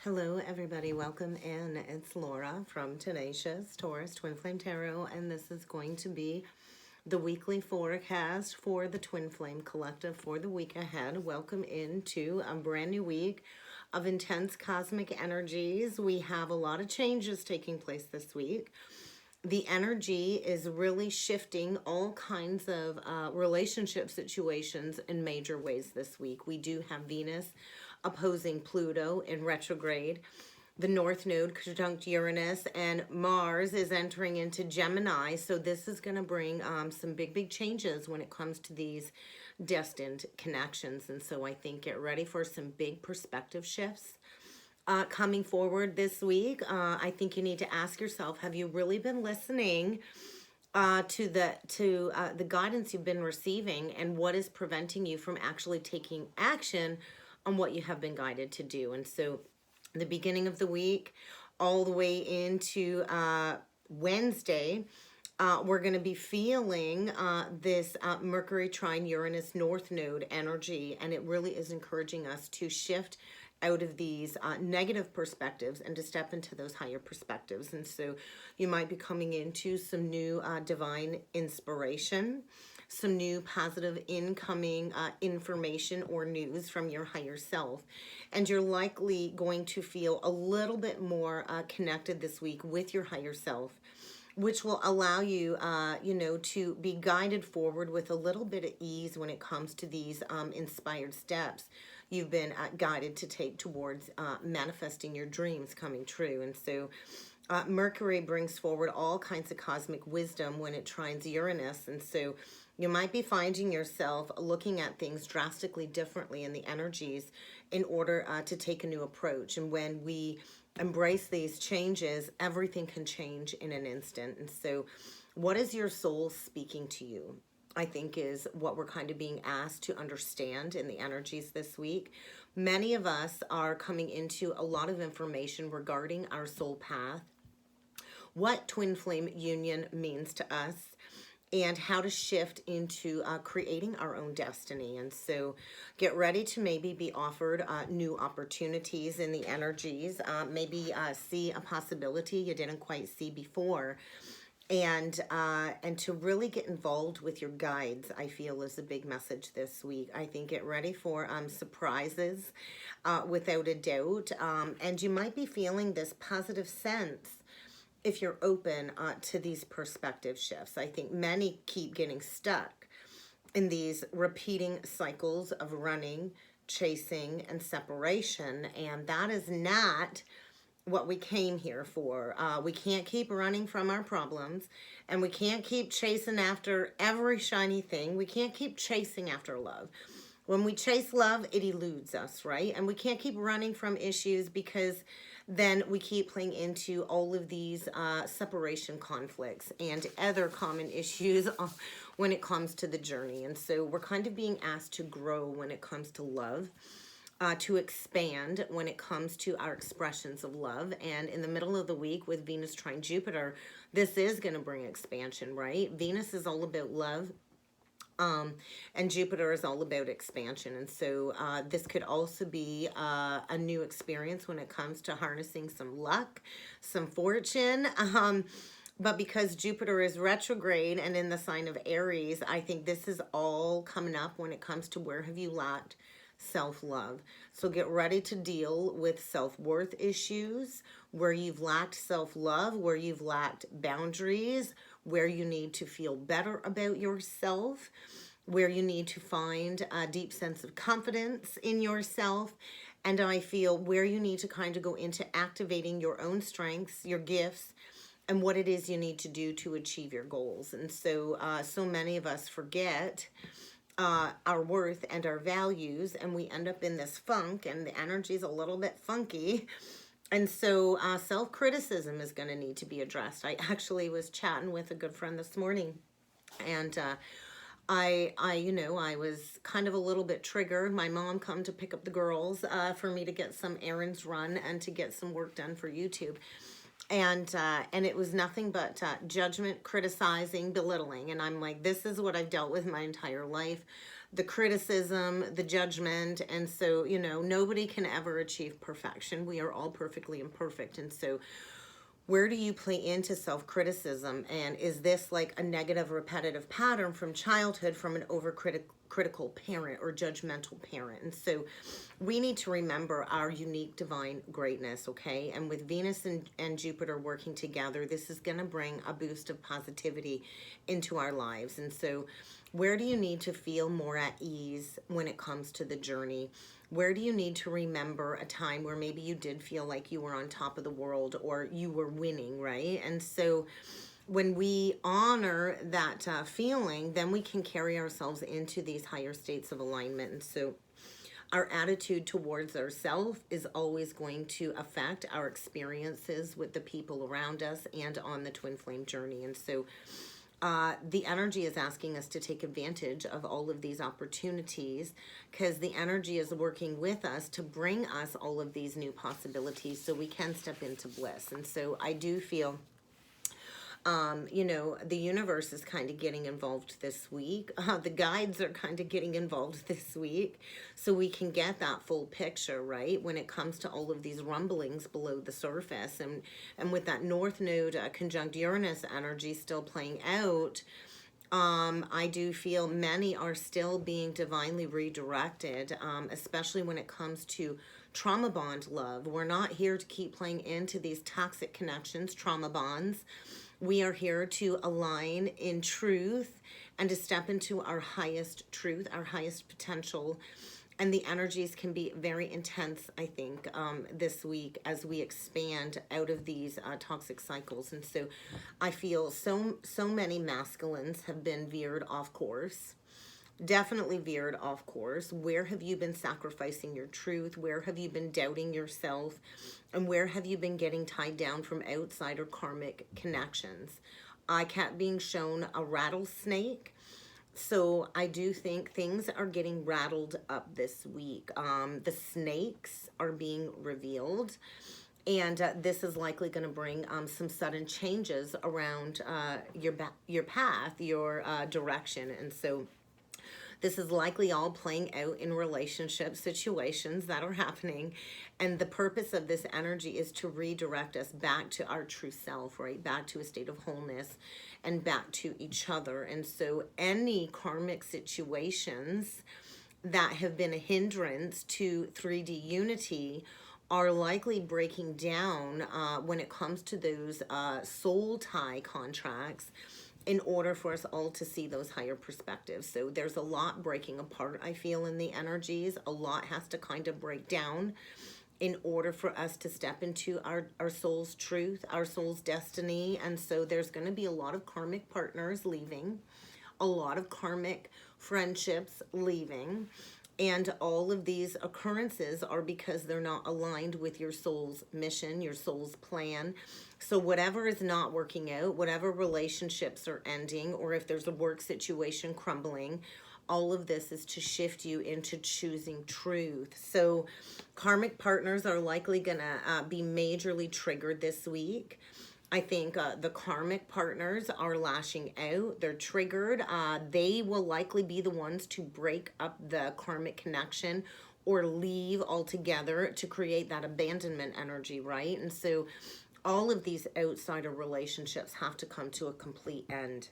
Hello, everybody. Welcome in. It's Laura from Tenacious Taurus Twin Flame Tarot, and this is going to be the weekly forecast for the Twin Flame Collective for the week ahead. Welcome into a brand new week of intense cosmic energies. We have a lot of changes taking place this week. The energy is really shifting all kinds of relationship situations in major ways this week. We do have Venus opposing Pluto in retrograde. The North Node conjunct Uranus, and Mars is entering into Gemini. So this is going to bring some big changes when it comes to these destined connections. And so I think get ready for some big perspective shifts. Coming forward this week, I think you need to ask yourself, have you really been listening to the guidance you've been receiving, and what is preventing you from actually taking action on what you have been guided to do? And so the beginning of the week all the way into Wednesday, we're going to be feeling this Mercury trine Uranus North Node energy, and it really is encouraging us to shift out of these negative perspectives and to step into those higher perspectives. And so you might be coming into some new divine inspiration, some new positive incoming information or news from your higher self. And you're likely going to feel a little bit more connected this week with your higher self, which will allow you, to be guided forward with a little bit of ease when it comes to these inspired steps you've been guided to take towards manifesting your dreams coming true. And so Mercury brings forward all kinds of cosmic wisdom when it trines Uranus. And so you might be finding yourself looking at things drastically differently in the energies in order to take a new approach. And when we embrace these changes, everything can change in an instant. And so what is your soul speaking to you, I think, is what we're kind of being asked to understand in the energies this week. Many of us are coming into a lot of information regarding our soul path, what twin flame union means to us, and how to shift into creating our own destiny. And so get ready to maybe be offered new opportunities in the energies, maybe see a possibility you didn't quite see before. And to really get involved with your guides, I feel, is a big message this week. I think get ready for surprises, without a doubt. And you might be feeling this positive sense if you're open to these perspective shifts. I think many keep getting stuck in these repeating cycles of running, chasing, and separation. And that is not what we came here for. We can't keep running from our problems, and we can't keep chasing after every shiny thing. We can't keep chasing after love. When we chase love, it eludes us, right? And we can't keep running from issues, because then we keep playing into all of these separation conflicts and other common issues when it comes to the journey. And so we're kind of being asked to grow when it comes to love, to expand when it comes to our expressions of love. And in the middle of the week with Venus trine Jupiter, this is going to bring expansion, right? Venus is all about love, and Jupiter is all about expansion. And so this could also be a new experience when it comes to harnessing some luck, some fortune. But because Jupiter is retrograde and in the sign of Aries, I think this is all coming up when it comes to where have you lacked self-love. So get ready to deal with self-worth issues, where you've lacked self-love, where you've lacked boundaries, where you need to feel better about yourself, where you need to find a deep sense of confidence in yourself. And I feel where you need to kind of go into activating your own strengths, your gifts, and what it is you need to do to achieve your goals. And so, so many of us forget our worth and our values, and we end up in this funk, and the energy is a little bit funky. And so self-criticism is going to need to be addressed. I actually was chatting with a good friend this morning, and I was kind of a little bit triggered. My mom come to pick up the girls for me to get some errands run and to get some work done for YouTube. And it was nothing but judgment, criticizing, belittling. And I'm like, this is what I've dealt with my entire life. the criticism, the judgment. And so, you know, nobody can ever achieve perfection. We are all perfectly imperfect. And so where do you play into self-criticism? And is this like a negative repetitive pattern from childhood, from an critical parent or judgmental parent? And so we need to remember our unique divine greatness, okay? And with Venus and Jupiter working together, this is going to bring a boost of positivity into our lives. And so where do you need to feel more at ease when it comes to the journey? Where do you need to remember a time where maybe you did feel like you were on top of the world or you were winning, right? And so when we honor that feeling, then we can carry ourselves into these higher states of alignment. And so our attitude towards ourselves is always going to affect our experiences with the people around us and on the twin flame journey. And so the energy is asking us to take advantage of all of these opportunities, because the energy is working with us to bring us all of these new possibilities so we can step into bliss. And so I do feel you know, the universe is kind of getting involved this week. The guides are kind of getting involved this week, so we can get that full picture, right, when it comes to all of these rumblings below the surface. And with that North Node conjunct Uranus energy still playing out, I do feel many are still being divinely redirected, especially when it comes to trauma bond love. We're not here to keep playing into these toxic connections, trauma bonds. We are here to align in truth and to step into our highest truth, our highest potential. And the energies can be very intense, I think, this week as we expand out of these toxic cycles. And so I feel so many masculines have been veered off course. Definitely veered off course. Where have you been sacrificing your truth? Where have you been doubting yourself? And where have you been getting tied down from outsider karmic connections? I kept being shown a rattlesnake. So I do think things are getting rattled up this week. The snakes are being revealed. And this is likely going to bring some sudden changes around your path, your direction. And so this is likely all playing out in relationship situations that are happening. And the purpose of this energy is to redirect us back to our true self, right? Back to a state of wholeness and back to each other. And so any karmic situations that have been a hindrance to 3D unity are likely breaking down when it comes to those soul tie contracts, in order for us all to see those higher perspectives. So there's a lot breaking apart, I feel, in the energies. A lot has to kind of break down in order for us to step into our soul's truth, our soul's destiny. And so there's going to be a lot of karmic partners leaving, a lot of karmic friendships leaving. And all of these occurrences are because they're not aligned with your soul's mission, your soul's plan. So whatever is not working out, whatever relationships are ending, or if there's a work situation crumbling, all of this is to shift you into choosing truth. So karmic partners are likely going to be majorly triggered this week. I think the karmic partners are lashing out. They're triggered. They will likely be the ones to break up the karmic connection or leave altogether to create that abandonment energy, right? And so all of these outsider relationships have to come to a complete end.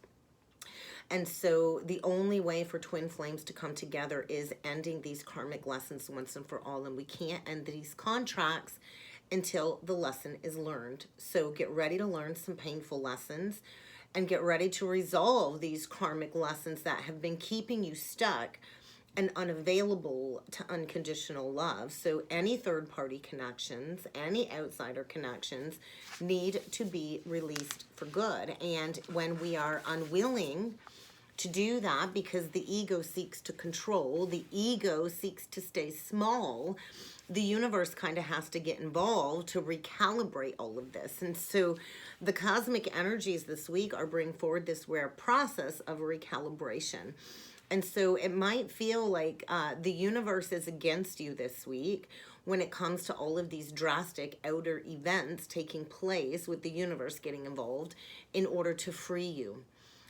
And so the only way for twin flames to come together is ending these karmic lessons once and for all. And we can't end these contracts until the lesson is learned. So get ready to learn some painful lessons and get ready to resolve these karmic lessons that have been keeping you stuck and unavailable to unconditional love. So any third-party connections, any outsider connections need to be released for good. And when we are unwilling to do that, because the ego seeks to control, the ego seeks to stay small, the universe kind of has to get involved to recalibrate all of this. And so the cosmic energies this week are bringing forward this rare process of recalibration. And so it might feel like the universe is against you this week when it comes to all of these drastic outer events taking place, with the universe getting involved in order to free you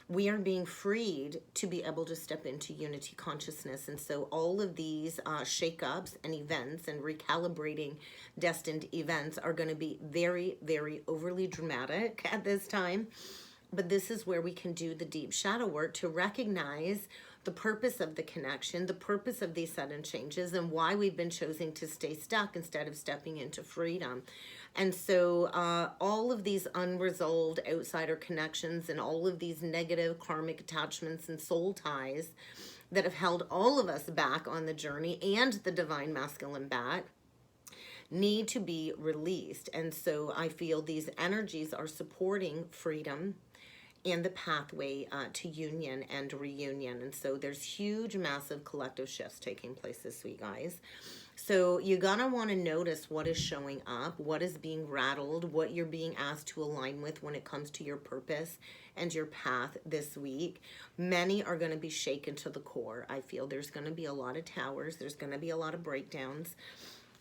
we are being freed to be able to step into unity consciousness. And so all of these shakeups and events and recalibrating destined events are going to be very, very overly dramatic at this time. But this is where we can do the deep shadow work to recognize the purpose of the connection, the purpose of these sudden changes, and why we've been choosing to stay stuck instead of stepping into freedom. And so all of these unresolved outsider connections and all of these negative karmic attachments and soul ties that have held all of us back on the journey and the divine masculine back need to be released. And so I feel these energies are supporting freedom and the pathway to union and reunion. And so there's huge, massive collective shifts taking place this week, guys. So you're going to want to notice what is showing up, what is being rattled, what you're being asked to align with when it comes to your purpose and your path this week. Many are going to be shaken to the core. I feel there's going to be a lot of towers. There's going to be a lot of breakdowns.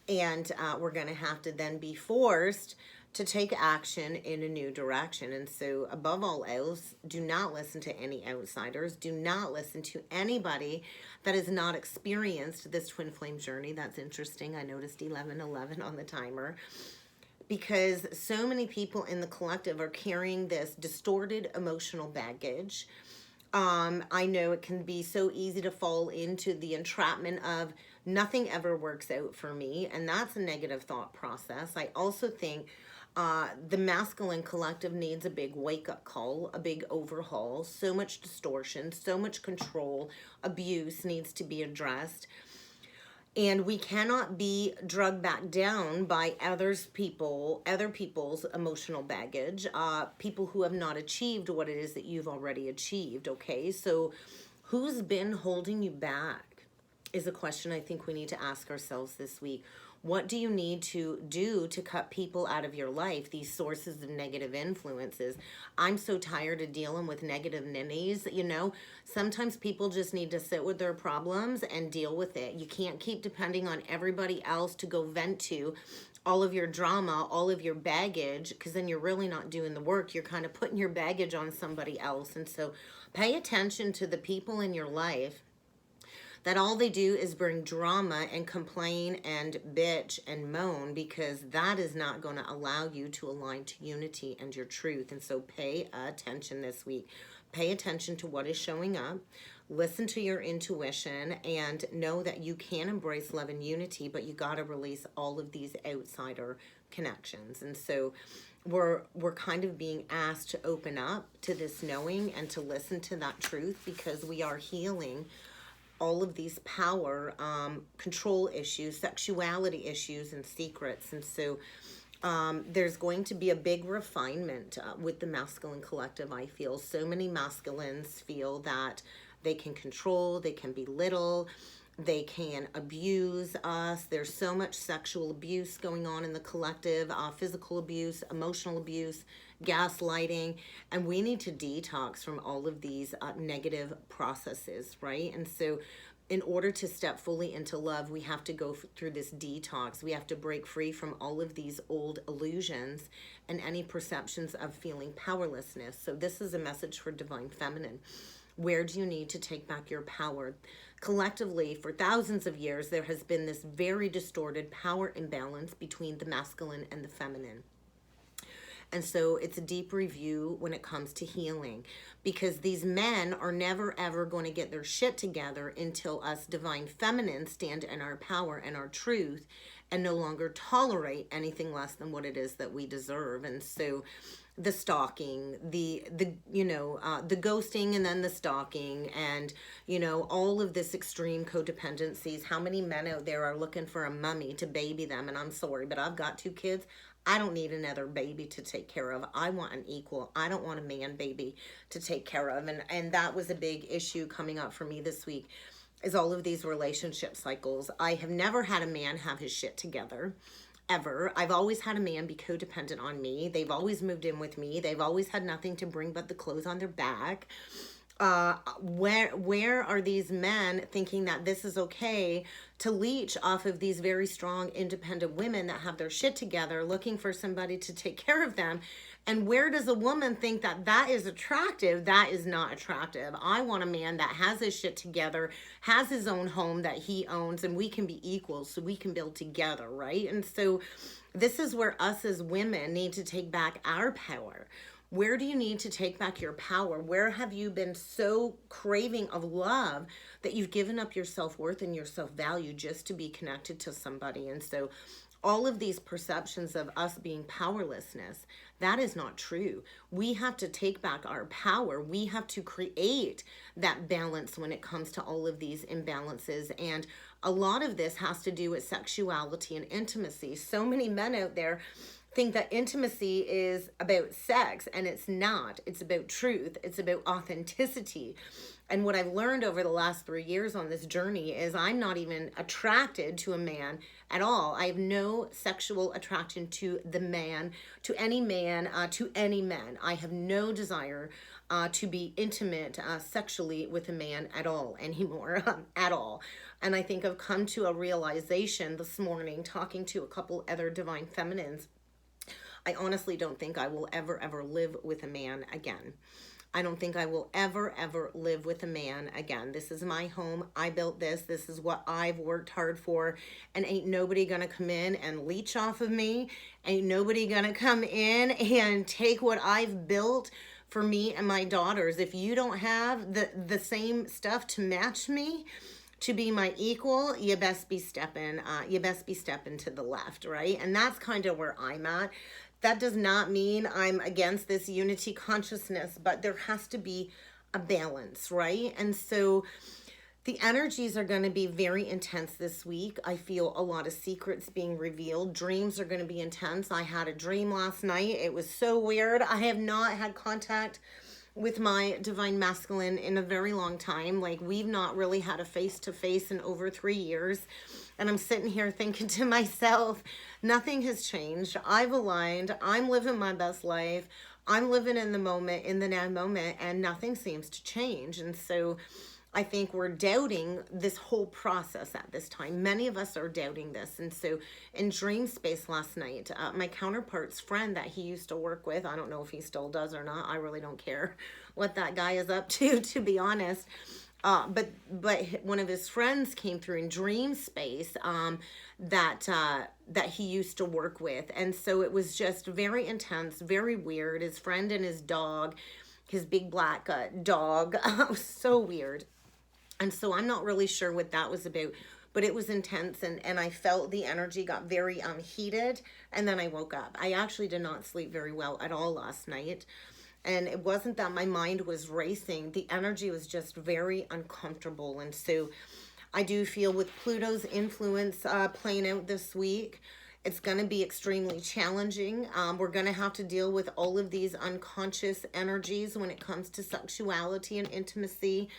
And we're going to have to then be forced to take action in a new direction. And so above all else, do not listen to any outsiders. Do not listen to anybody that has not experienced this twin flame journey. That's interesting. I noticed 1111 on the timer, because so many people in the collective are carrying this distorted emotional baggage. I know it can be so easy to fall into the entrapment of nothing ever works out for me, and that's a negative thought process. I also think the masculine collective needs a big wake-up call, a big overhaul. So much distortion, so much control, abuse needs to be addressed. And we cannot be drugged back down by other people's emotional baggage, people who have not achieved what it is that you've already achieved, okay? So who's been holding you back is a question I think we need to ask ourselves this week. What do you need to do to cut people out of your life, these sources of negative influences? I'm so tired of dealing with negative ninnies, you know. Sometimes people just need to sit with their problems and deal with it. You can't keep depending on everybody else to go vent to all of your drama, all of your baggage, because then you're really not doing the work. You're kind of putting your baggage on somebody else. And so pay attention to the people in your life that all they do is bring drama and complain and bitch and moan, because that is not going to allow you to align to unity and your truth. And so pay attention this week. Pay attention to what is showing up. Listen to your intuition and know that you can embrace love and unity, but you got to release all of these outsider connections. And so we're kind of being asked to open up to this knowing and to listen to that truth, because we are healing all of these power, control issues, sexuality issues, and secrets. And so there's going to be a big refinement with the masculine collective, I feel. So many masculines feel that they can control, they can belittle, they can abuse us. There's so much sexual abuse going on in the collective, physical abuse, emotional abuse, gaslighting, and we need to detox from all of these negative processes, right? And so in order to step fully into love, we have to go through this detox. We have to break free from all of these old illusions and any perceptions of feeling powerlessness. So this is a message for Divine Feminine. Where do you need to take back your power? Collectively, for thousands of years, there has been this very distorted power imbalance between the masculine and the feminine. And so it's a deep review when it comes to healing, because these men are never ever going to get their shit together until us divine feminine stand in our power and our truth and no longer tolerate anything less than what it is that we deserve. And so the stalking, the ghosting, and then the stalking, and all of this extreme codependencies. How many men out there are looking for a mummy to baby them? And I'm sorry, but I've got 2 kids. I don't need another baby to take care of. I want an equal. I don't want a man baby to take care of. And that was a big issue coming up for me this week, is all of these relationship cycles. I have never had a man have his shit together, ever. I've always had a man be codependent on me. They've always moved in with me. They've always had nothing to bring but the clothes on their back. where are these men thinking that this is okay to leech off of these very strong independent women that have their shit together, looking for somebody to take care of them? And where does a woman think that that is attractive? That is not attractive. I want a man that has his shit together, has his own home that he owns, and we can be equals so we can build together, right? And so this is where us as women need to take back our power. Where do you need to take back your power? Where have you been so craving of love that you've given up your self-worth and your self-value just to be connected to somebody? And so all of these perceptions of us being powerlessness, that is not true. We have to take back our power. We have to create that balance when it comes to all of these imbalances. And a lot of this has to do with sexuality and intimacy. So many men out there think that intimacy is about sex, and it's not. It's about truth. It's about authenticity. And what I've learned over the last 3 years on this journey is I'm not even attracted to a man at all. I have no sexual attraction to the man, to any man, to any men. I have no desire to be intimate sexually with a man at all anymore, at all. And I think I've come to a realization this morning, talking to a couple other divine feminines. I honestly don't think I will ever live with a man again. I don't think I will ever live with a man again. This is my home. I built this. This is what I've worked hard for. And ain't nobody gonna come in and leech off of me. Ain't nobody gonna come in and take what I've built for me and my daughters. If you don't have the same stuff to match me, to be my equal, you best be stepping to the left, right? And that's kind of where I'm at. That does not mean I'm against this unity consciousness, but there has to be a balance, right? And so the energies are going to be very intense this week. I feel a lot of secrets being revealed. Dreams are going to be intense. I had a dream last night. It was so weird. I have not had contact with my divine masculine in a very long time. Like, we've not really had a face-to-face in over 3 years. And I'm sitting here thinking to myself, nothing has changed. I've aligned. I'm living my best life. I'm living in the moment, in the now moment, and nothing seems to change. And so I think we're doubting this whole process at this time. Many of us are doubting this. And so in dream space last night, my counterpart's friend that he used to work with, I don't know if he still does or not. I really don't care what that guy is up to be honest. But one of his friends came through in dream space that he used to work with. And so it was just very intense, very weird. His friend and his dog, his big black dog, was so weird. And so I'm not really sure what that was about, but it was intense, and I felt the energy got very heated, and then I woke up. I actually did not sleep very well at all last night, and it wasn't that my mind was racing. The energy was just very uncomfortable, and so I do feel with Pluto's influence playing out this week, it's going to be extremely challenging. We're going to have to deal with all of these unconscious energies when it comes to sexuality and intimacy.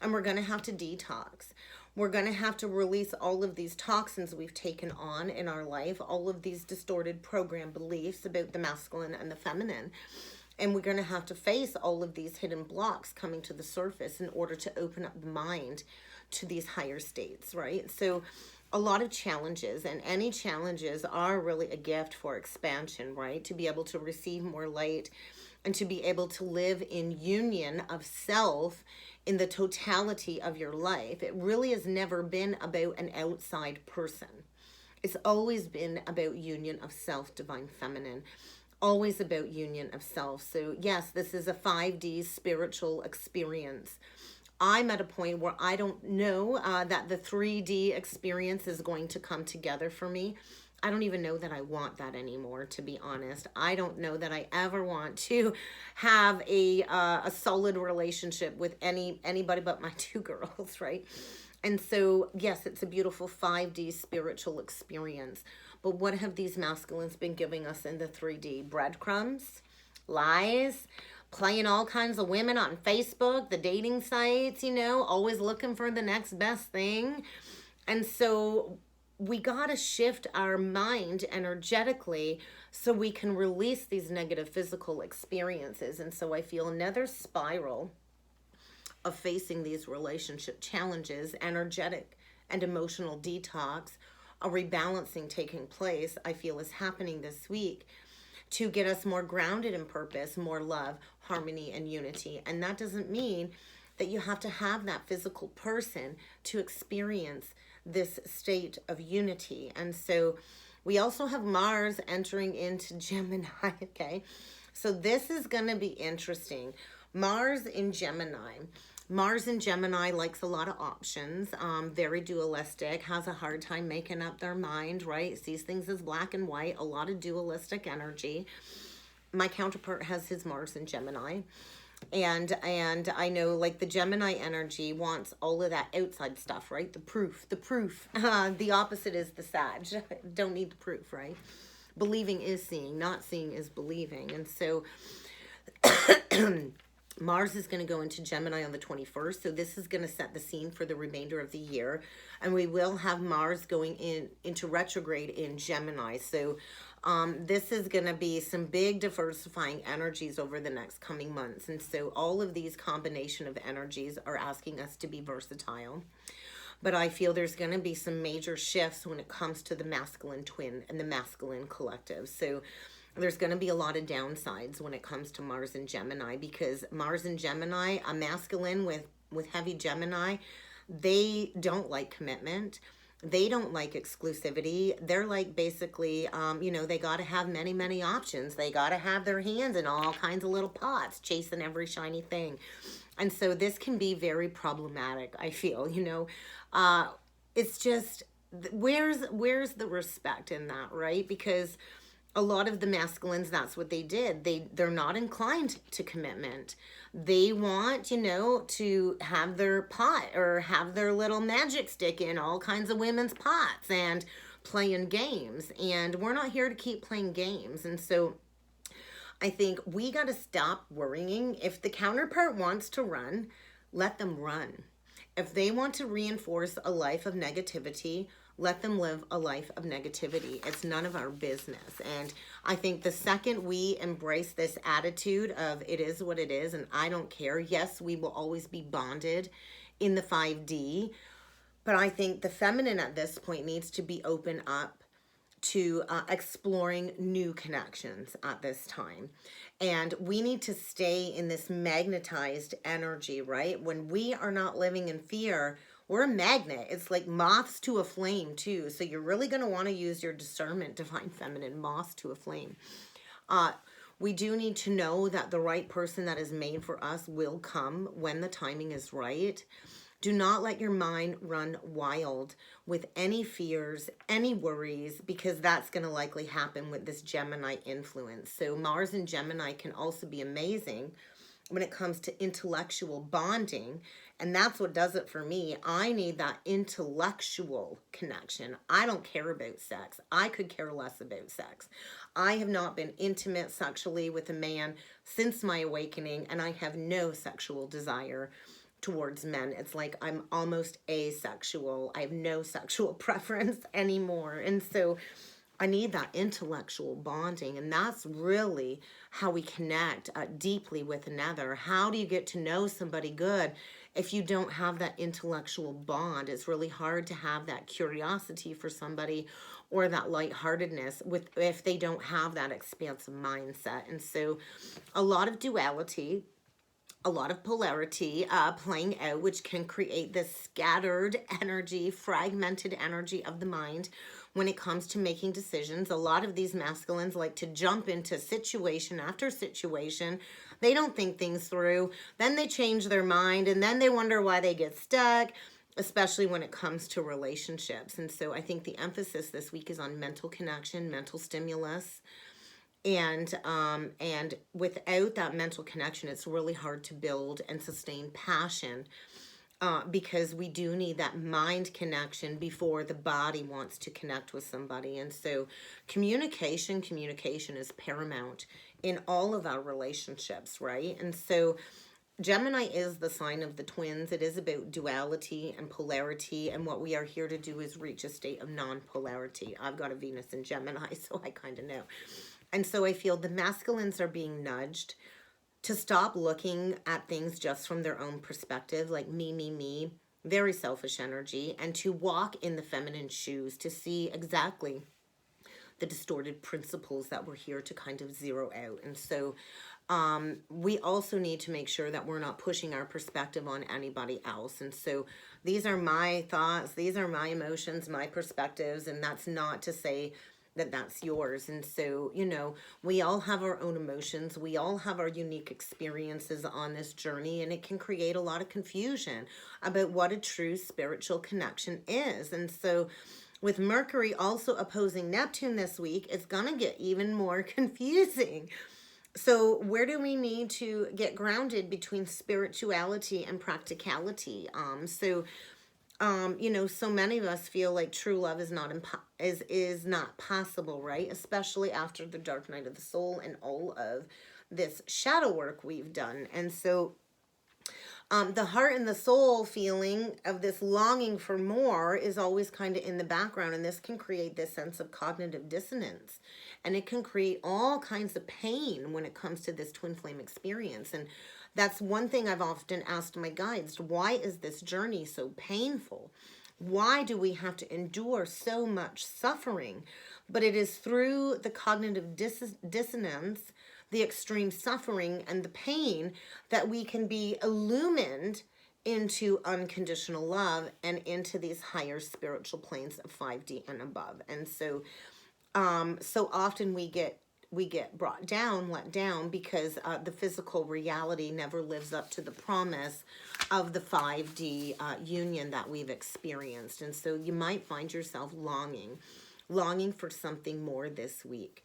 And we're going to have to detox. We're going to have to release all of these toxins we've taken on in our life, all of these distorted program beliefs about the masculine and the feminine. And we're going to have to face all of these hidden blocks coming to the surface in order to open up the mind to these higher states, right? So a lot of challenges, and any challenges are really a gift for expansion, right? To be able to receive more light and to be able to live in union of self in the totality of your life. It really has never been about an outside person. It's always been about union of self, divine feminine. Always about union of self. So yes, this is a 5D spiritual experience. I'm at a point where I don't know that the 3D experience is going to come together for me. I don't even know that I want that anymore, to be honest. I don't know that I ever want to have a solid relationship with anybody but my 2 girls, right? And so, yes, it's a beautiful 5D spiritual experience. But what have these masculines been giving us in the 3D? Breadcrumbs, lies, playing all kinds of women on Facebook, the dating sites, you know, always looking for the next best thing. And so we got to shift our mind energetically so we can release these negative physical experiences. And so I feel another spiral of facing these relationship challenges, energetic and emotional detox, a rebalancing taking place, I feel is happening this week to get us more grounded in purpose, more love, harmony, and unity. And that doesn't mean that you have to have that physical person to experience this state of unity. And so we also have Mars entering into Gemini, okay? So this is going to be interesting. Mars in Gemini. Mars in Gemini likes a lot of options, very dualistic, has a hard time making up their mind, right? Sees things as black and white, a lot of dualistic energy. My counterpart has his Mars in Gemini. And I know, like, the Gemini energy wants all of that outside stuff, right? The proof. The opposite is the Sag. Don't need the proof, right? Believing is seeing, not seeing is believing. And so Mars is going to go into Gemini on the 21st. So this is going to set the scene for the remainder of the year. And we will have Mars going into retrograde in Gemini. So this is going to be some big diversifying energies over the next coming months. And so all of these combination of energies are asking us to be versatile. But I feel there's going to be some major shifts when it comes to the masculine twin and the masculine collective. So there's going to be a lot of downsides when it comes to Mars and Gemini, because Mars and Gemini, a masculine with heavy Gemini, they don't like commitment. They don't like exclusivity. They're like, basically, they got to have many, many options. They got to have their hands in all kinds of little pots, chasing every shiny thing. And so this can be very problematic, I feel, it's just, where's the respect in that, right? Because a lot of the masculines, that's what they did. They're not inclined to commitment. They want, to have their pot or have their little magic stick in all kinds of women's pots and playing games. And we're not here to keep playing games. And so I think we got to stop worrying. If the counterpart wants to run, let them run. If they want to reinforce a life of negativity, let them live a life of negativity. It's none of our business. And I think the second we embrace this attitude of it is what it is and I don't care, yes, we will always be bonded in the 5D. But I think the feminine at this point needs to be open up to exploring new connections at this time. And we need to stay in this magnetized energy, right? When we are not living in fear, we're a magnet. It's like moths to a flame too. So you're really going to want to use your discernment to find feminine, moths to a flame. We do need to know that the right person that is made for us will come when the timing is right. Do not let your mind run wild with any fears, any worries, because that's going to likely happen with this Gemini influence. So Mars and Gemini can also be amazing when it comes to intellectual bonding. And that's what does it for me. I need that intellectual connection. I don't care about sex. I could care less about sex. I have not been intimate sexually with a man since my awakening, and I have no sexual desire towards men. It's like I'm almost asexual. I have no sexual preference anymore. And so I need that intellectual bonding. And that's really how we connect deeply with another. How do you get to know somebody good if you don't have that intellectual bond? It's really hard to have that curiosity for somebody or that lightheartedness if they don't have that expansive mindset. And so a lot of duality, a lot of polarity playing out, which can create this scattered energy, fragmented energy of the mind when it comes to making decisions. A lot of these masculines like to jump into situation after situation. They don't think things through. Then they change their mind, and then they wonder why they get stuck, especially when it comes to relationships. And so I think the emphasis this week is on mental connection, mental stimulus. And without that mental connection, it's really hard to build and sustain passion because we do need that mind connection before the body wants to connect with somebody. And so communication is paramount in all of our relationships, right? And so Gemini is the sign of the twins. It is about duality and polarity, and what we are here to do is reach a state of non-polarity. I've got a Venus in Gemini, so I kind of know. And so I feel the masculines are being nudged to stop looking at things just from their own perspective, like me, very selfish energy, and to walk in the feminine shoes to see exactly the distorted principles that we're here to kind of zero out. And so we also need to make sure that we're not pushing our perspective on anybody else. And so these are my thoughts, these are my emotions, my perspectives, and that's not to say that that's yours. And so, you know, we all have our own emotions, we all have our unique experiences on this journey, and it can create a lot of confusion about what a true spiritual connection is. And so with Mercury also opposing Neptune this week, it's gonna get even more confusing. So where do we need to get grounded between spirituality and practicality? You know, so many of us feel like true love is not possible, right? Especially after the dark night of the soul and all of this shadow work we've done. And so the heart and the soul feeling of this longing for more is always kind of in the background, and this can create this sense of cognitive dissonance, and it can create all kinds of pain when it comes to this twin flame experience. And that's one thing I've often asked my guides: why is this journey so painful? Why do we have to endure so much suffering? But it is through the cognitive dissonance, the extreme suffering, and the pain that we can be illumined into unconditional love and into these higher spiritual planes of 5D and above. And so so often we get brought down, let down, because the physical reality never lives up to the promise of the 5D union that we've experienced. And so you might find yourself longing for something more this week.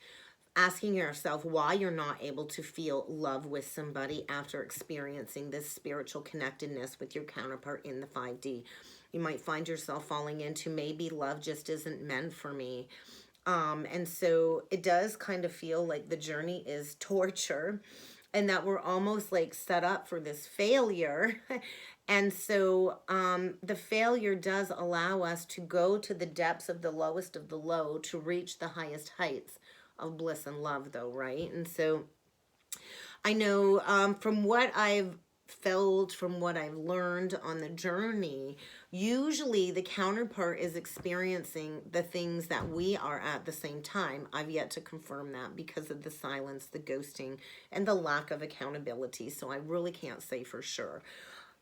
Asking yourself why you're not able to feel love with somebody after experiencing this spiritual connectedness with your counterpart in the 5D. You might find yourself falling into maybe love just isn't meant for me. And so it does kind of feel like the journey is torture, and that we're almost like set up for this failure. And so the failure does allow us to go to the depths of the lowest of the low to reach the highest heights of bliss and love, though, right? And so I know from what I've felt, from what I've learned on the journey, usually the counterpart is experiencing the things that we are at the same time. I've yet to confirm that because of the silence, the ghosting, and the lack of accountability. So I really can't say for sure.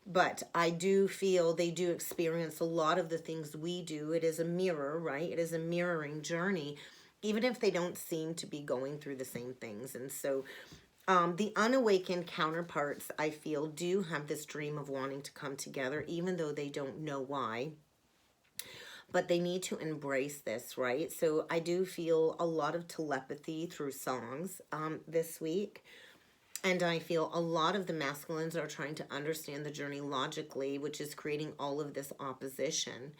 But I do feel they do experience a lot of the things we do. It is a mirror, right? It is a mirroring journey, even if they don't seem to be going through the same things. And so the unawakened counterparts, I feel, do have this dream of wanting to come together, even though they don't know why. But they need to embrace this, right? So I do feel a lot of telepathy through songs this week. And I feel a lot of the masculines are trying to understand the journey logically, which is creating all of this opposition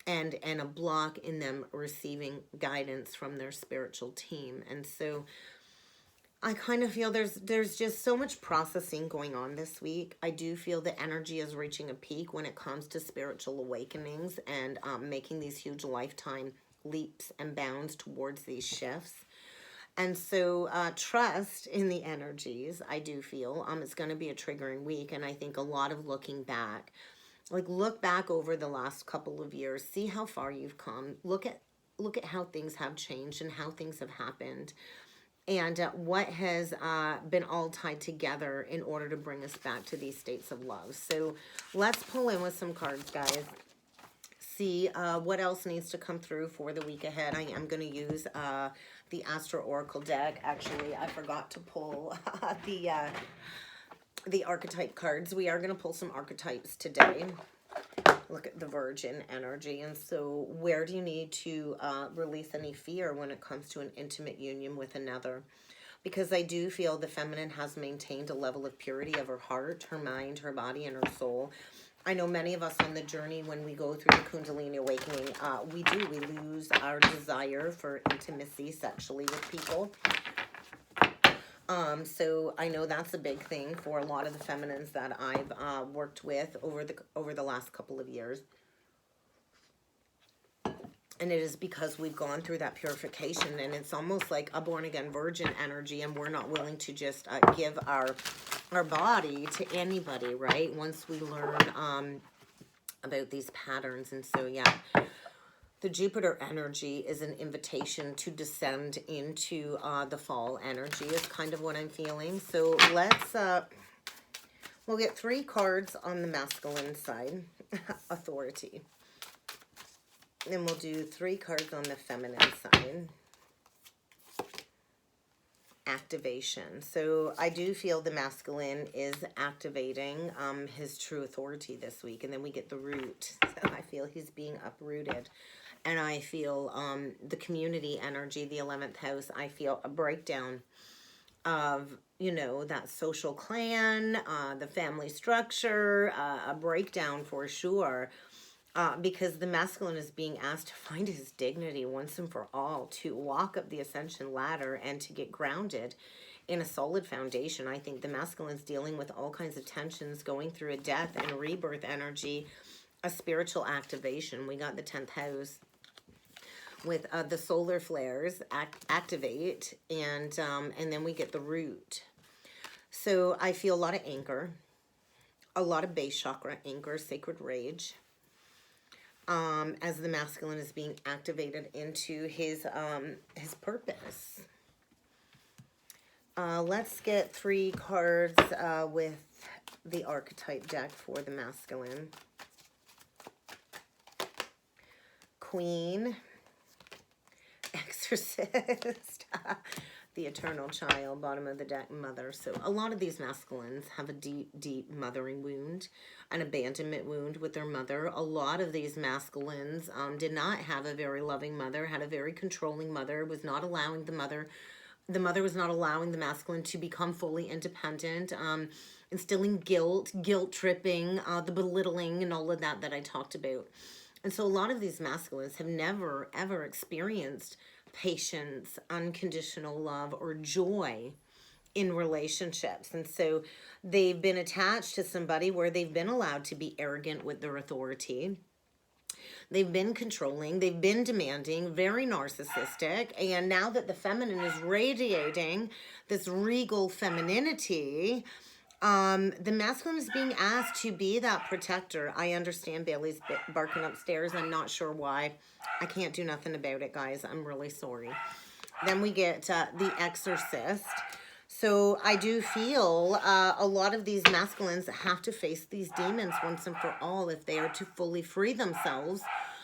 and a block in them receiving guidance from their spiritual team. And so I kind of feel there's just so much processing going on this week. I do feel the energy is reaching a peak when it comes to spiritual awakenings and making these huge lifetime leaps and bounds towards these shifts. And so trust in the energies, I do feel. It's going to be a triggering week, and I think a lot of looking back. Like, look back over the last couple of years, see how far you've come. Look at how things have changed and how things have happened, and what has been all tied together in order to bring us back to these states of love. So let's pull in with some cards, guys. See what else needs to come through for the week ahead. I am going to use the Astro Oracle deck. Actually, I forgot to pull the archetype cards. We are going to pull some archetypes today. Look at the Virgin energy. And so where do you need to release any fear when it comes to an intimate union with another? Because I do feel the feminine has maintained a level of purity of her heart, her mind, her body, and her soul. I know many of us on the journey, when we go through the Kundalini awakening, we lose our desire for intimacy sexually with people. So I know that's a big thing for a lot of the feminines that I've worked with over the last couple of years. And it is because we've gone through that purification, and it's almost like a born-again virgin energy, and we're not willing to just give our body to anybody, right? Once we learn about these patterns. And so, yeah, the Jupiter energy is an invitation to descend into the fall energy is kind of what I'm feeling. So let's, we'll get 3 cards on the masculine side, authority. Then we'll do 3 cards on the feminine side, activation. So I do feel the masculine is activating his true authority this week. And then we get the root. So I feel he's being uprooted. And I feel the community energy, the 11th house, I feel a breakdown of, you know, that social clan, the family structure, a breakdown for sure. Because the masculine is being asked to find his dignity once and for all, to walk up the ascension ladder and to get grounded in a solid foundation. I think the masculine is dealing with all kinds of tensions, going through a death and rebirth energy, a spiritual activation. We got the 10th house with the solar flares activate, and then we get the root. So I feel a lot of anchor, a lot of base chakra anchor, sacred rage. As the masculine is being activated into his purpose. Let's get 3 cards with the archetype deck for the masculine. Queen, Exorcist, the eternal child, bottom of the deck, mother. So a lot of these masculines have a deep, deep mothering wound, an abandonment wound with their mother. A lot of these masculines did not have a very loving mother, had a very controlling mother, was not allowing the mother was not allowing the masculine to become fully independent, instilling guilt tripping, the belittling and all of that I talked about. And so a lot of these masculines have never, ever experienced patience, unconditional love, or joy in relationships. And so they've been attached to somebody where they've been allowed to be arrogant with their authority. They've been controlling, they've been demanding, very narcissistic. And now that the feminine is radiating this regal femininity, the masculine is being asked to be that protector. I understand Bailey's barking upstairs. I'm not sure why. I can't do nothing about it, guys. I'm really sorry. Then we get the exorcist. So I do feel a lot of these masculines have to face these demons once and for all if they are to fully free themselves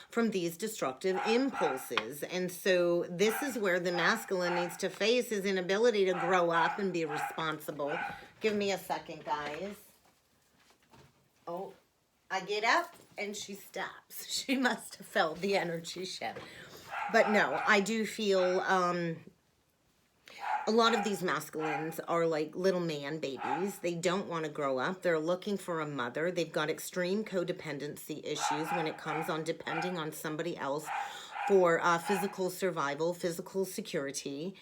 from these destructive impulses. And so this is where the masculine needs to face his inability to grow up and be responsible. Give me a second, guys. Oh, I get up and she stops. She must have felt the energy shift. But no, I do feel a lot of these masculines are like little man babies. They don't want to grow up. They're looking for a mother. They've got extreme codependency issues when it comes on depending on somebody else for physical survival, physical security.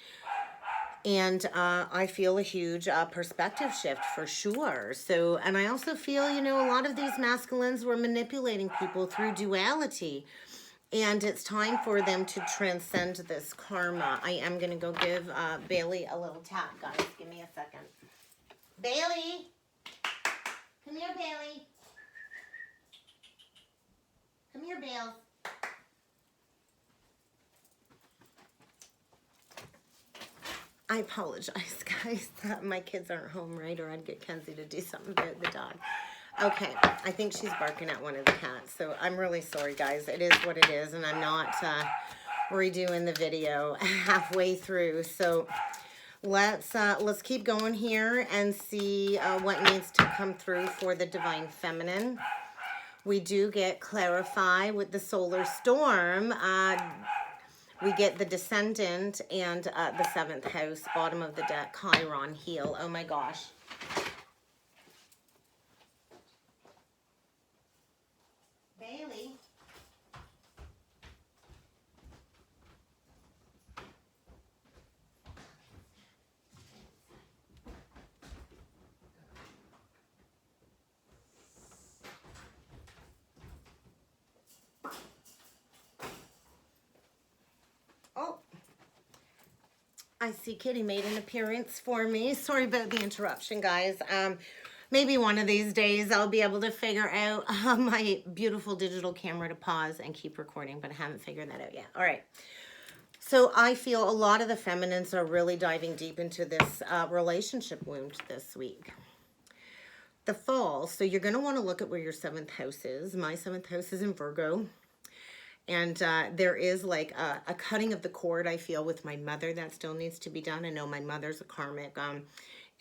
And I feel a huge perspective shift for sure. So, and I also feel, you know, a lot of these masculines were manipulating people through duality. And it's time for them to transcend this karma. I am going to go give Bailey a little tap, guys. Give me a second. Bailey! Come here, Bailey. Come here, Bale. I apologize, guys, that my kids aren't home, right? Or I'd get Kenzie to do something about the dog. Okay, I think she's barking at one of the cats, so I'm really sorry, guys. It is what it is, and I'm not redoing the video halfway through. So let's keep going here and see what needs to come through for the Divine Feminine. We do get clarify with the solar storm. We get the Descendant and the 7th house, bottom of the deck, Chiron, heel. Oh my gosh. Bailey. I see Kitty made an appearance for me. Sorry about the interruption, guys. Maybe one of these days I'll be able to figure out my beautiful digital camera to pause and keep recording, but I haven't figured that out yet. All right. So I feel a lot of the feminines are really diving deep into this relationship wound this week. The fall, so you're going to want to look at where your 7th house is. My 7th house is in Virgo. And there is like a cutting of the cord, I feel, with my mother that still needs to be done. I know my mother's a karmic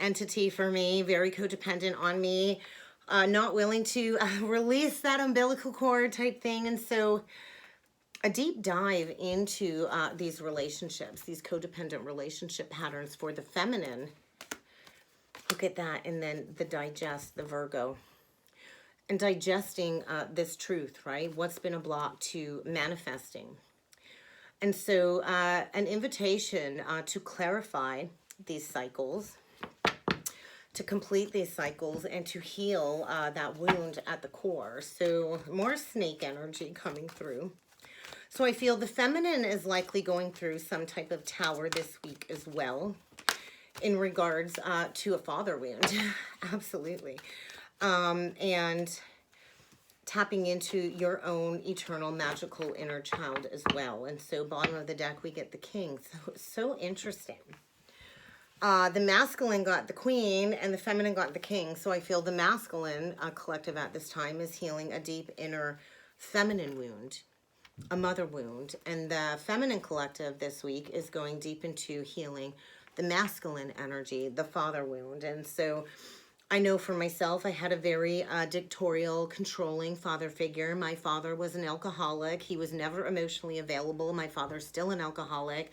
entity for me, very codependent on me, not willing to release that umbilical cord type thing. And so a deep dive into these relationships, these codependent relationship patterns for the feminine. Look at that. And then the digest, the Virgo. And digesting this truth, right? What's been a block to manifesting. And so an invitation to clarify these cycles, to complete these cycles, and to heal that wound at the core. So more snake energy coming through. So I feel the feminine is likely going through some type of tower this week as well in regards to a father wound. Absolutely. And tapping into your own eternal magical inner child as well. And so bottom of the deck, we get the king. So it's so interesting. The masculine got the queen and the feminine got the king. So I feel the masculine collective at this time is healing a deep inner feminine wound, a mother wound. And the feminine collective this week is going deep into healing the masculine energy, the father wound. And so I know for myself, I had a very dictatorial, controlling father figure. My father was an alcoholic. He was never emotionally available. My father's still an alcoholic.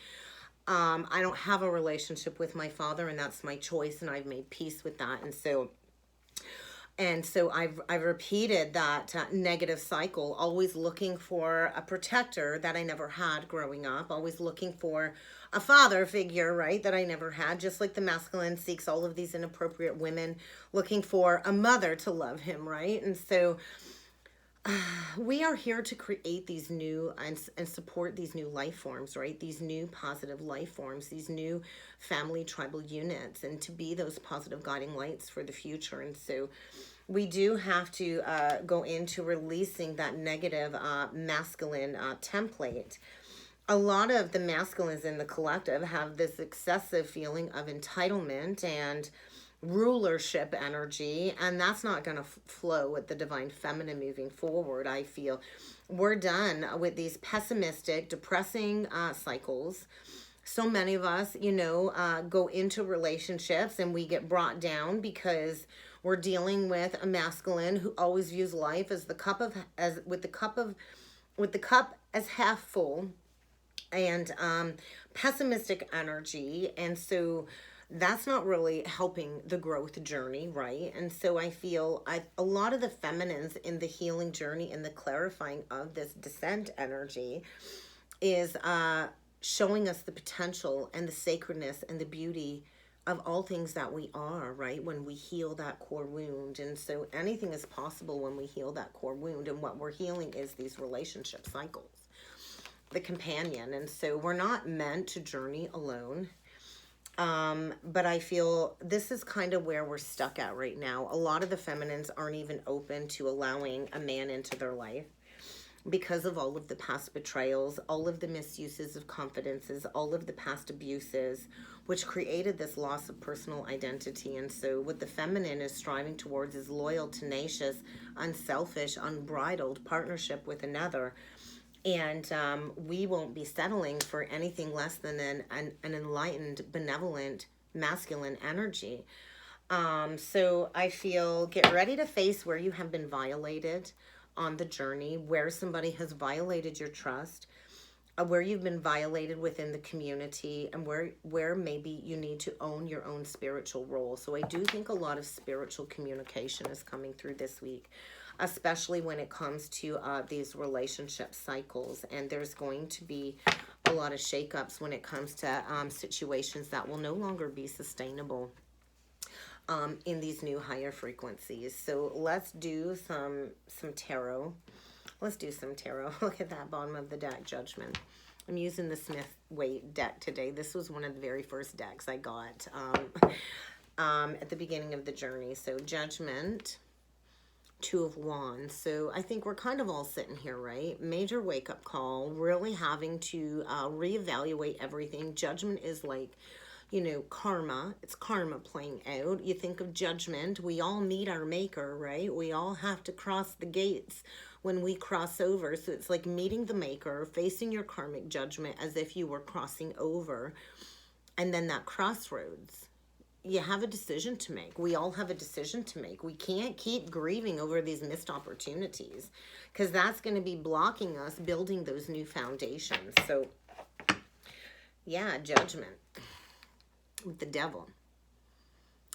I don't have a relationship with my father, and that's my choice, and I've made peace with that. And so I've repeated that negative cycle, always looking for a protector that I never had growing up, always looking for a father figure, right, that I never had, just like the masculine seeks all of these inappropriate women, looking for a mother to love him, right? And so we are here to create these new and support these new life forms, right? These new positive life forms, these new family tribal units, and to be those positive guiding lights for the future. And so we do have to go into releasing that negative masculine template. A lot of the masculines in the collective have this excessive feeling of entitlement and rulership energy, and that's not going to flow with the divine feminine moving forward. I feel we're done with these pessimistic, depressing cycles. So many of us, go into relationships and we get brought down because we're dealing with a masculine who always views life as the cup as half full, and pessimistic energy. And so that's not really helping the growth journey, right? And so I feel a lot of the feminines in the healing journey and the clarifying of this descent energy is showing us the potential and the sacredness and the beauty of all things that we are, right? When we heal that core wound. And so anything is possible when we heal that core wound. And what we're healing is these relationship cycles, the companion. And so we're not meant to journey alone. But I feel this is kind of where we're stuck at right now. A lot of the feminines aren't even open to allowing a man into their life because of all of the past betrayals, all of the misuses of confidences, all of the past abuses, which created this loss of personal identity. And so what the feminine is striving towards is loyal, tenacious, unselfish, unbridled partnership with another. And we won't be settling for anything less than an enlightened, benevolent, masculine energy. So I feel get ready to face where you have been violated on the journey, where somebody has violated your trust, where you've been violated within the community, and where maybe you need to own your own spiritual role. So I do think a lot of spiritual communication is coming through this week, especially when it comes to these relationship cycles. And there's going to be a lot of shakeups when it comes to situations that will no longer be sustainable in these new higher frequencies. So let's do some tarot. Let's do some tarot. Look at that bottom of the deck, Judgment. I'm using the Smith-Waite deck today. This was one of the very first decks I got at the beginning of the journey. So Judgment, Two of Wands. So I think we're kind of all sitting here, right? Major wake-up call, really having to reevaluate everything. Judgment is like, you know, karma. It's karma playing out. You think of judgment. We all meet our maker, right? We all have to cross the gates when we cross over. So it's like meeting the maker, facing your karmic judgment as if you were crossing over. And then that crossroads, you have a decision to make. We all have a decision to make. We can't keep grieving over these missed opportunities, because that's going to be blocking us building those new foundations. So yeah, judgment with the devil.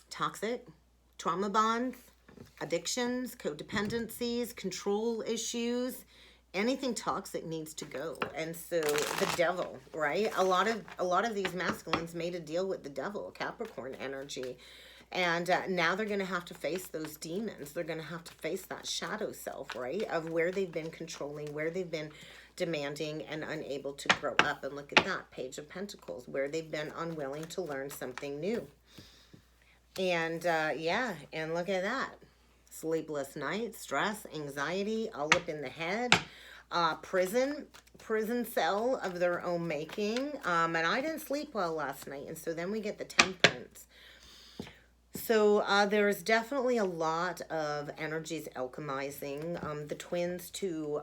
Toxic, trauma bonds, addictions, codependencies, control issues, anything toxic needs to go. And so the devil, right? A lot of these masculines made a deal with the devil, Capricorn energy. And now they're going to have to face those demons. They're going to have to face that shadow self, right? Of where they've been controlling, where they've been demanding and unable to grow up. And look at that, Page of Pentacles, where they've been unwilling to learn something new. And yeah, and look at that. Sleepless nights, stress, anxiety, all up in the head. Prison cell of their own making. And I didn't sleep well last night. And so then we get the Temperance. So there's definitely a lot of energies alchemizing. The twins too,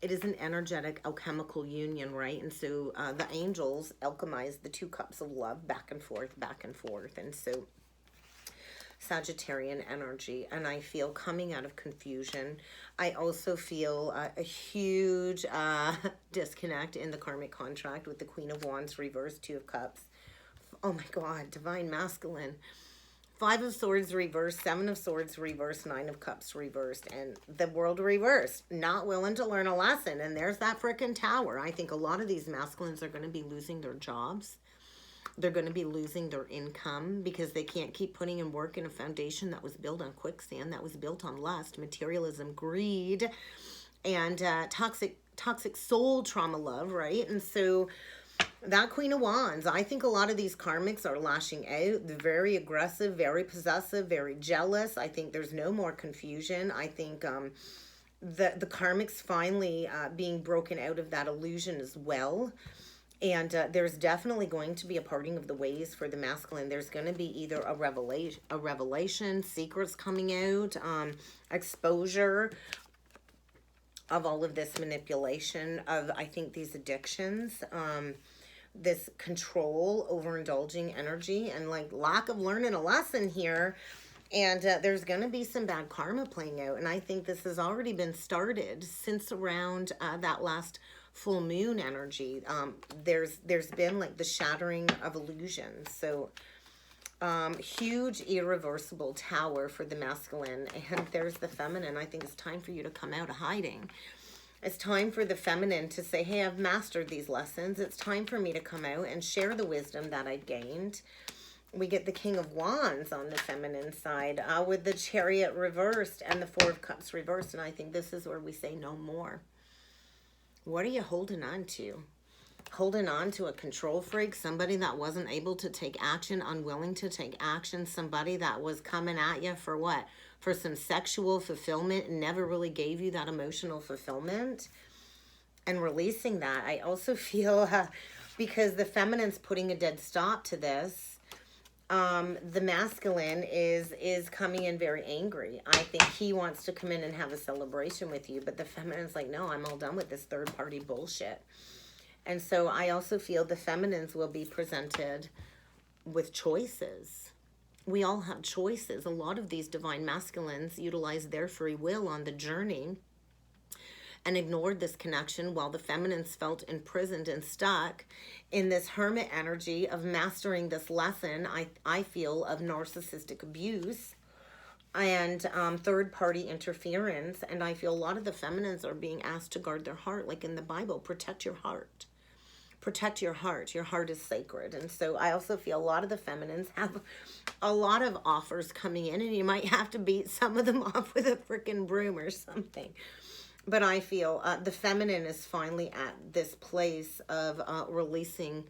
it is an energetic alchemical union, right? And so the angels alchemize the two cups of love back and forth, back and forth. And so Sagittarian energy, and I feel coming out of confusion. I also feel a huge disconnect in the karmic contract with the Queen of Wands reversed, Two of Cups. Oh my God, divine masculine. Five of Swords reversed, Seven of Swords reversed, Nine of Cups reversed, and the world reversed. Not willing to learn a lesson, and there's that frickin' Tower. I think a lot of these masculines are going to be losing their jobs. They're going to be losing their income because they can't keep putting in work in a foundation that was built on quicksand, that was built on lust, materialism, greed, and toxic soul trauma love, right? And so that Queen of Wands, I think a lot of these karmics are lashing out. They're very aggressive, very possessive, very jealous. I think there's no more confusion. I think the karmics finally being broken out of that illusion as well. And there's definitely going to be a parting of the ways for the masculine. There's going to be either a revelation, secrets coming out, exposure of all of this manipulation of, I think, these addictions, this control, overindulging energy, and like lack of learning a lesson here. And there's going to be some bad karma playing out. And I think this has already been started since around that last full moon energy. There's been like the shattering of illusions. So huge irreversible Tower for the masculine. And there's the feminine. I think it's time for you to come out of hiding. It's time for the feminine to say, hey, I've mastered these lessons. It's time for me to come out and share the wisdom that I've gained. We get the King of Wands on the feminine side with the Chariot reversed and the Four of Cups reversed. And I think this is where we say no more. What are you holding on to? Holding on to a control freak, somebody that wasn't able to take action, unwilling to take action, somebody that was coming at you for what? For some sexual fulfillment and never really gave you that emotional fulfillment. And releasing that, I also feel, because the feminine's putting a dead stop to this, the masculine is coming in very angry. I think he wants to come in and have a celebration with you, but the feminine's like, no, I'm all done with this third-party bullshit. And so I also feel the feminines will be presented with choices. We all have choices. A lot of these divine masculines utilize their free will on the journey and ignored this connection, while the feminines felt imprisoned and stuck in this hermit energy of mastering this lesson, I feel, of narcissistic abuse and third-party interference. And I feel a lot of the feminines are being asked to guard their heart, like in the Bible, protect your heart. Protect your heart. Your heart is sacred. And so I also feel a lot of the feminines have a lot of offers coming in, and you might have to beat some of them off with a freaking broom or something. But I feel the feminine is finally at this place of releasing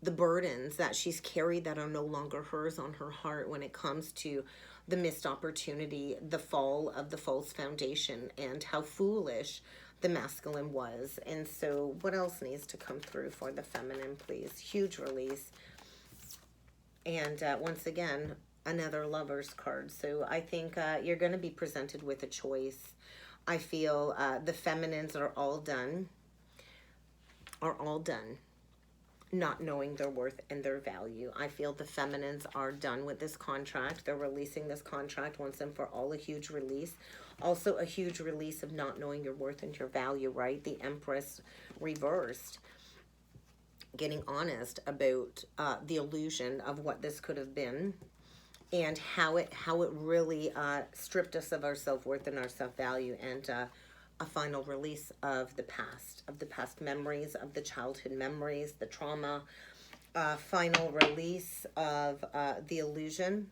the burdens that she's carried that are no longer hers on her heart when it comes to the missed opportunity, the fall of the false foundation, and how foolish the masculine was. And so what else needs to come through for the feminine, please? Huge release. And once again, another lover's card. So I think you're going to be presented with a choice. I feel the feminines are all done not knowing their worth and their value. I feel the feminines are done with this contract. They're releasing this contract once and for all, a huge release. Also a huge release of not knowing your worth and your value, right? The Empress reversed. Getting honest about the illusion of what this could have been and how it really stripped us of our self-worth and our self-value, and a final release of the past memories, of the childhood memories, the trauma, final release of the illusion.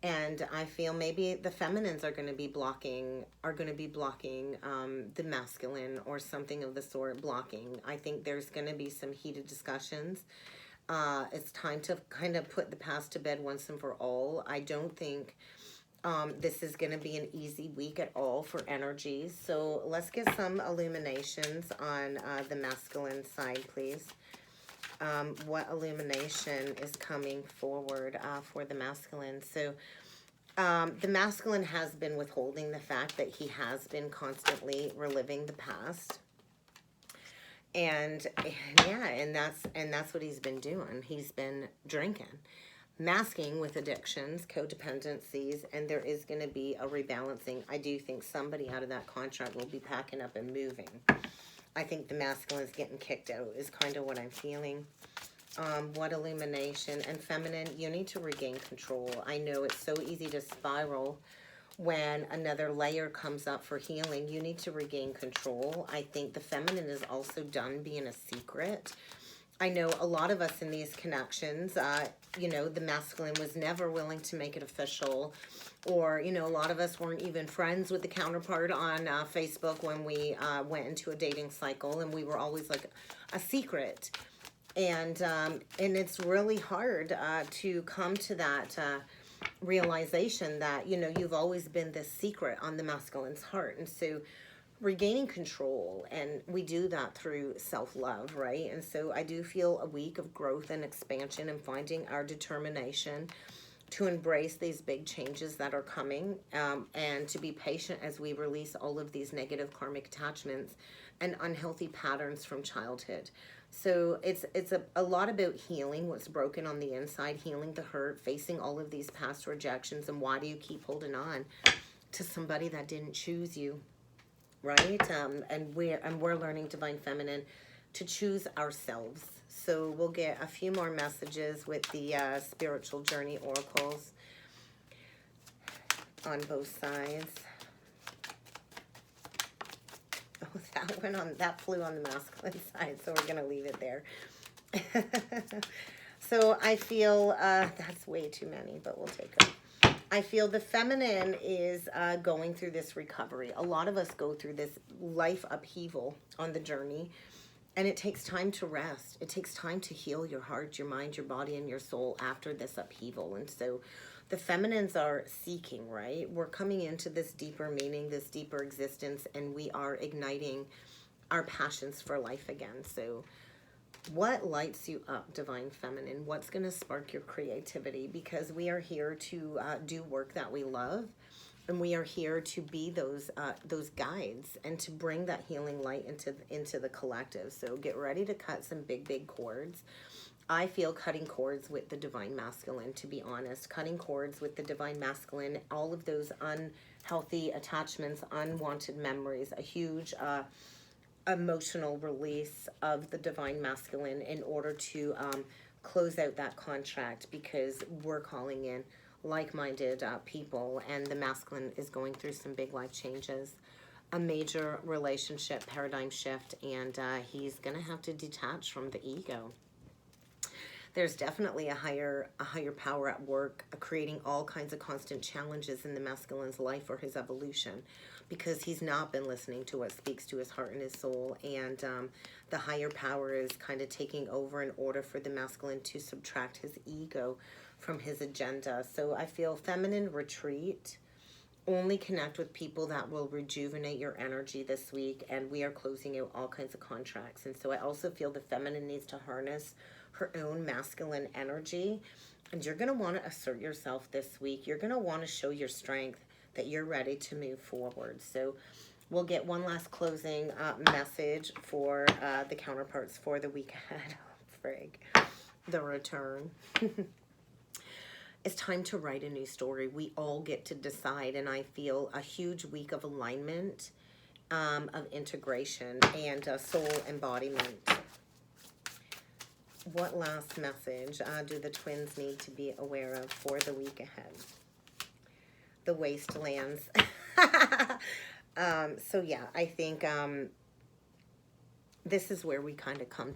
And I feel maybe the feminines are going to be blocking the masculine, or something of the sort, blocking. I think there's going to be some heated discussions. It's time to kind of put the past to bed once and for all. I don't think this is going to be an easy week at all for energies. So let's get some illuminations on the masculine side, please. What illumination is coming forward for the masculine? So the masculine has been withholding the fact that he has been constantly reliving the past. And yeah, and that's what he's been doing. He's been drinking, masking with addictions, codependencies, and there is going to be a rebalancing. I do think somebody out of that contract will be packing up and moving. I think the masculine is getting kicked out is kind of what I'm feeling. What illumination? And feminine, you need to regain control. I know it's so easy to spiral when another layer comes up for healing. You need to regain control. I think the feminine is also done being a secret. I know a lot of us in these connections, you know, the masculine was never willing to make it official, or, you know, a lot of us weren't even friends with the counterpart on Facebook when we went into a dating cycle, and we were always like a secret. And it's really hard to come to that realization that, you know, you've always been this secret on the masculine's heart. And so regaining control, and we do that through self-love, right? And so I do feel a week of growth and expansion, and finding our determination to embrace these big changes that are coming, and to be patient as we release all of these negative karmic attachments and unhealthy patterns from childhood. So it's a lot about healing what's broken on the inside, healing the hurt, facing all of these past rejections, and why do you keep holding on to somebody that didn't choose you, right? And we're learning, Divine Feminine, to choose ourselves. So we'll get a few more messages with the spiritual journey oracles on both sides. Oh, that flew on the masculine side, so we're gonna leave it there. So I feel that's way too many, but we'll take it. I feel the feminine is going through this recovery. A lot of us go through this life upheaval on the journey, and it takes time to rest. It takes time to heal your heart, your mind, your body, and your soul after this upheaval. And so the feminines are seeking, right? We're coming into this deeper meaning, this deeper existence, and we are igniting our passions for life again. So what lights you up, Divine Feminine? What's going to spark your creativity? Because we are here to do work that we love, and we are here to be those guides, and to bring that healing light into the collective. So get ready to cut some big cords. I feel cutting cords with the Divine Masculine, to be honest. Cutting cords with the Divine Masculine, all of those unhealthy attachments, unwanted memories, a huge emotional release of the Divine Masculine in order to close out that contract, because we're calling in like-minded people, and the masculine is going through some big life changes, a major relationship paradigm shift, and he's going to have to detach from the ego. There's definitely a higher power at work, creating all kinds of constant challenges in the masculine's life or his evolution, because he's not been listening to what speaks to his heart and his soul. And the higher power is kind of taking over in order for the masculine to subtract his ego from his agenda. So I feel feminine retreat. Only connect with people that will rejuvenate your energy this week, and we are closing out all kinds of contracts. And so I also feel the feminine needs to harness her own masculine energy, and you're going to want to assert yourself this week. You're going to want to show your strength, that you're ready to move forward. So we'll get one last closing message for the counterparts for the week ahead. Frig. The return. It's time to write a new story. We all get to decide, and I feel a huge week of alignment, of integration, and soul embodiment. What last message do the twins need to be aware of for the week ahead? The wastelands. So yeah, I think this is where we kind of come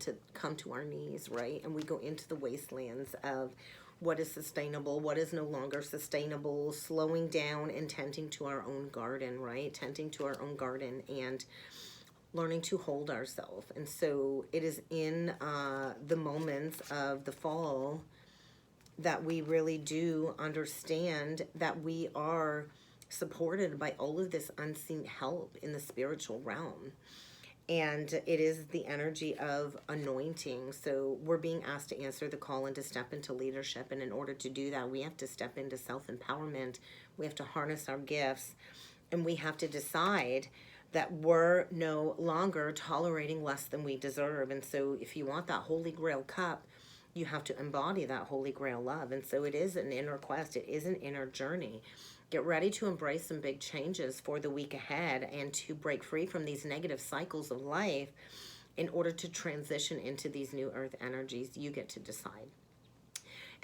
to our knees, right? And we go into the wastelands of what is sustainable, what is no longer sustainable, slowing down and tending to our own garden, right? Tending to our own garden and learning to hold ourselves. And so it is in the moments of the fall that we really do understand that we are supported by all of this unseen help in the spiritual realm. And it is the energy of anointing. So we're being asked to answer the call and to step into leadership. And in order to do that, we have to step into self-empowerment. We have to harness our gifts. And we have to decide that we're no longer tolerating less than we deserve. And so if you want that Holy Grail cup, you have to embody that Holy Grail love. And so it is an inner quest. It is an inner journey. Get ready to embrace some big changes for the week ahead and to break free from these negative cycles of life in order to transition into these new earth energies. You get to decide.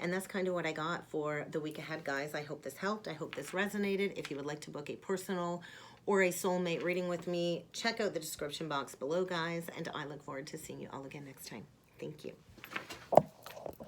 And that's kind of what I got for the week ahead, guys. I hope this helped. I hope this resonated. If you would like to book a personal or a soulmate reading with me, check out the description box below, guys. And I look forward to seeing you all again next time. Thank you.